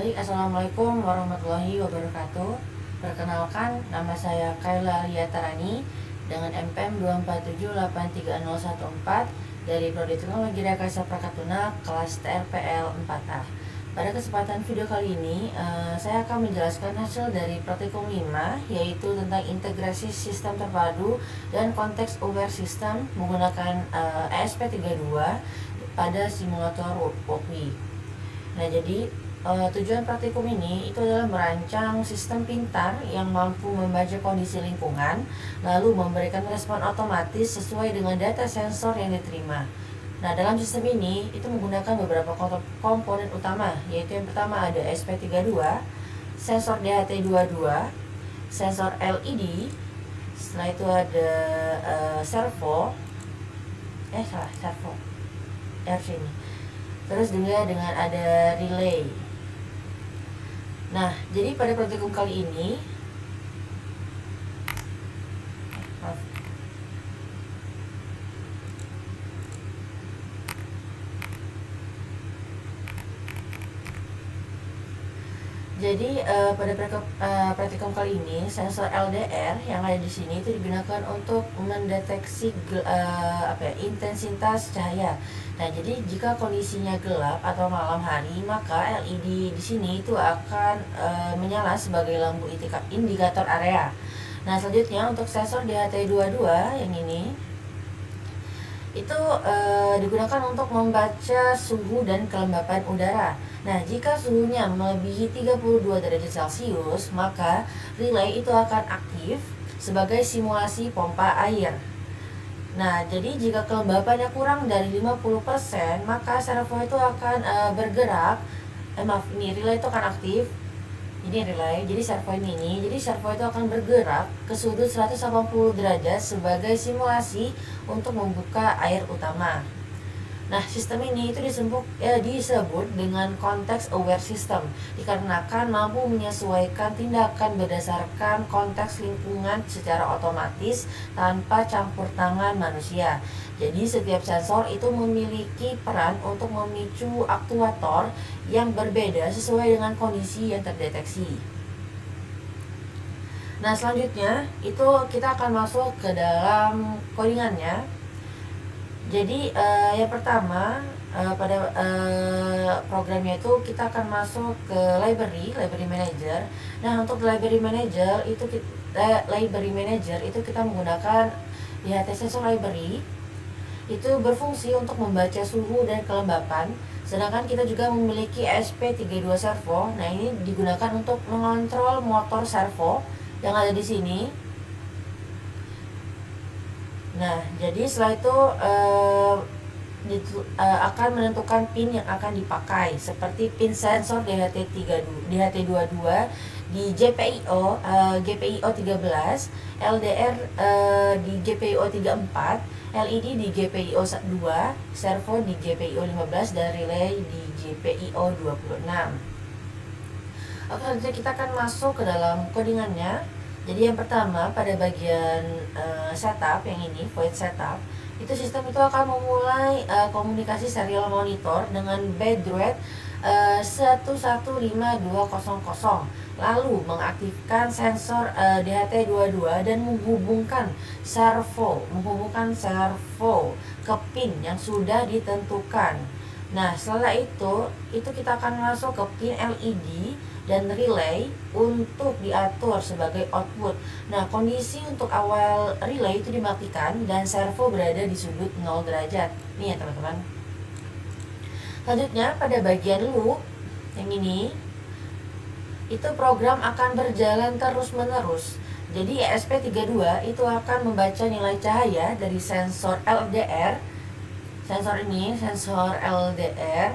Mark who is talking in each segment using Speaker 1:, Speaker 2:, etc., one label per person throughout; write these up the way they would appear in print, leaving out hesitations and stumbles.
Speaker 1: Baik, Assalamualaikum warahmatullahi wabarakatuh. Perkenalkan, nama saya Kayla Liatarani dengan MPM 247830114 dari Prodi Teknologi Rekayasa Prakatuna kelas TRPL 4A. Pada kesempatan video kali ini, saya akan menjelaskan hasil dari praktikum 5, yaitu tentang integrasi sistem terpadu dan konteks aware system menggunakan ESP32 pada simulator Walkway. Nah, jadi tujuan praktikum ini itu adalah merancang sistem pintar yang mampu membaca kondisi lingkungan, lalu memberikan respon otomatis sesuai dengan data sensor yang diterima. Nah, dalam sistem ini itu menggunakan beberapa komponen utama, yaitu yang pertama ada SP32, sensor DHT22, sensor LED, setelah itu ada servo RC ini. Terus juga dengan ada relay. Nah, jadi pada praktikum kali ini pada praktikum kali ini sensor LDR yang ada di sini itu digunakan untuk mendeteksi intensitas cahaya. Nah, jadi jika kondisinya gelap atau malam hari, maka LED di sini itu akan menyala sebagai lampu indikator area. Nah, selanjutnya untuk sensor DHT22 yang ini itu digunakan untuk membaca suhu dan kelembapan udara. Nah, jika suhunya melebihi 32 derajat Celcius, maka relay itu akan aktif sebagai simulasi pompa air. Nah, jadi jika kelembapannya kurang dari 50%, maka servo itu akan bergerak. Ini relay itu akan aktif. Ini relay, jadi servo itu akan bergerak ke sudut 180 derajat sebagai simulasi untuk membuka air utama. Nah, sistem ini itu disebut dengan konteks aware system, dikarenakan mampu menyesuaikan tindakan berdasarkan konteks lingkungan secara otomatis tanpa campur tangan manusia. Jadi setiap sensor itu memiliki peran untuk memicu aktuator yang berbeda sesuai dengan kondisi yang terdeteksi. Nah, selanjutnya itu kita akan masuk ke dalam codingannya. Jadi yang pertama pada programnya itu kita akan masuk ke library manager. Nah, untuk library manager itu kita menggunakan DHT sensor library. Itu berfungsi untuk membaca suhu dan kelembapan. Sedangkan kita juga memiliki SP32 servo. Nah, ini digunakan untuk mengontrol motor servo yang ada di sini. Nah, jadi setelah itu akan menentukan pin yang akan dipakai, seperti pin sensor DHT22 di GPIO 13, LDR di GPIO 34, LED di GPIO 2, servo di GPIO 15, dan relay di GPIO 26. Oke, selanjutnya kita akan masuk ke dalam codingannya. Jadi yang pertama pada bagian setup yang ini, void setup, itu sistem itu akan memulai komunikasi serial monitor dengan baud rate 115200, lalu mengaktifkan sensor DHT22 dan menghubungkan servo ke pin yang sudah ditentukan. Nah, setelah itu kita akan masuk ke pin LED dan relay untuk diatur sebagai output. Nah, kondisi untuk awal relay itu dimatikan dan servo berada di sudut 0 derajat. Nih ya teman-teman. Selanjutnya pada bagian loop yang ini, itu program akan berjalan terus-menerus. Jadi ESP32 itu akan membaca nilai cahaya dari sensor LDR. Sensor LDR.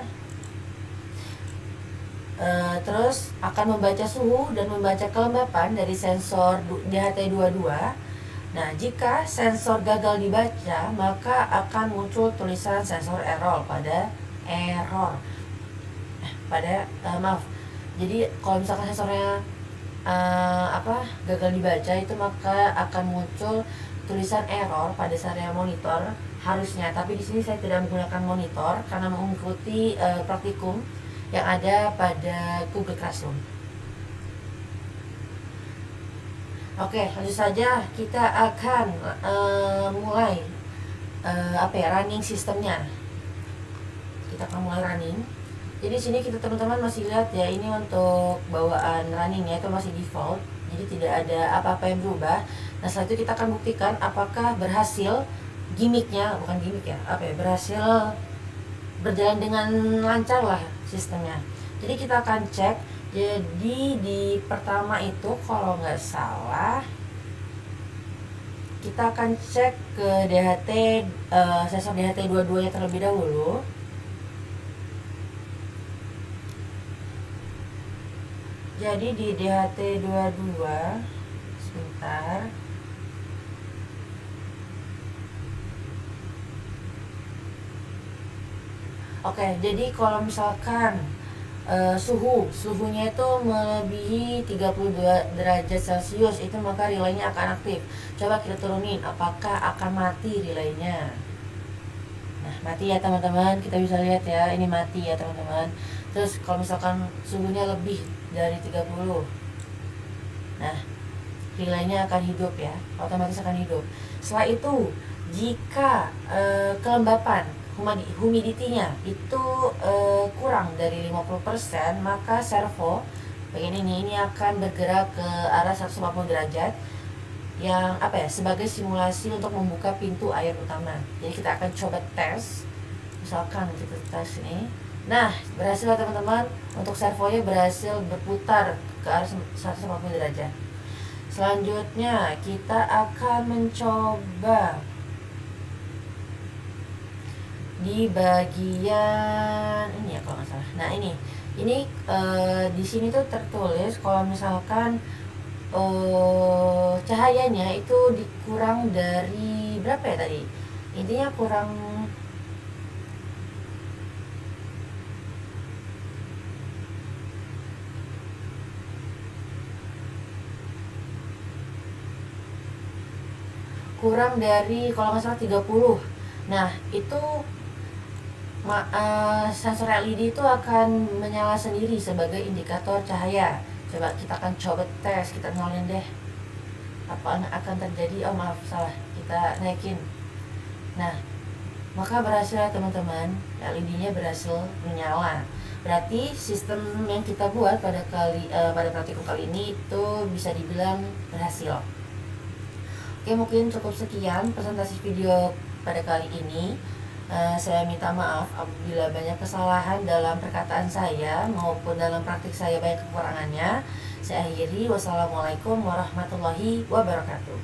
Speaker 1: Terus akan membaca suhu dan membaca kelembapan dari sensor DHT22. Nah, jika sensor gagal dibaca, maka akan muncul tulisan sensor error jadi kalau misalkan sensornya gagal dibaca, itu maka akan muncul tulisan error pada area monitor harusnya. Tapi di sini saya tidak menggunakan monitor karena mengikuti praktikum yang ada pada Google Classroom. Oke, lanjut saja, kita akan mulai running sistemnya. Kita akan mulai running. Jadi sini kita teman-teman masih lihat ya, ini untuk bawaan runningnya itu masih default, jadi tidak ada apa-apa yang berubah. Nah setelah itu kita akan buktikan apakah berhasil gimmicknya, bukan gimmick ya, berhasil berjalan dengan lancar lah sistemnya. Jadi kita akan cek. Jadi di pertama itu kalau nggak salah kita akan cek ke DHT, sensor DHT 22 nya terlebih dahulu. Jadi di DHT 22, sebentar. Oke, jadi kalau misalkan suhunya itu melebihi 32 derajat Celcius, itu maka relaynya akan aktif. Coba kita turunin, apakah akan mati relaynya? Nah, mati ya teman-teman, kita bisa lihat ya, ini mati ya teman-teman. Terus kalau misalkan suhunya lebih dari 30, nah relaynya akan hidup ya, otomatis akan hidup. Setelah itu, jika kelembapan humidity-nya itu kurang dari 50%, maka servo bagian ini akan bergerak ke arah 140 derajat yang sebagai simulasi untuk membuka pintu air utama. Jadi kita akan coba tes, misalkan kita tes ini. Nah, berhasil ya teman-teman, untuk servonya berhasil berputar ke arah 140 derajat. Selanjutnya kita akan mencoba di bagian ini ya kalau nggak salah. Nah ini di sini tuh tertulis kalau misalkan cahayanya itu dikurang dari berapa ya tadi? Intinya kurang dari kalau nggak salah 30. Nah itu sensor LED itu akan menyala sendiri sebagai indikator cahaya. Coba kita akan coba tes, kita nolin deh apa akan terjadi. Oh maaf, salah, kita naikin. Nah maka berhasil ya teman-teman, LED-nya berhasil menyala. Berarti sistem yang kita buat pada praktikum kali ini itu bisa dibilang berhasil. Oke, mungkin cukup sekian presentasi video pada kali ini. Saya minta maaf apabila banyak kesalahan dalam perkataan saya maupun dalam praktik saya banyak kekurangannya. Saya akhiri, wassalamualaikum warahmatullahi wabarakatuh.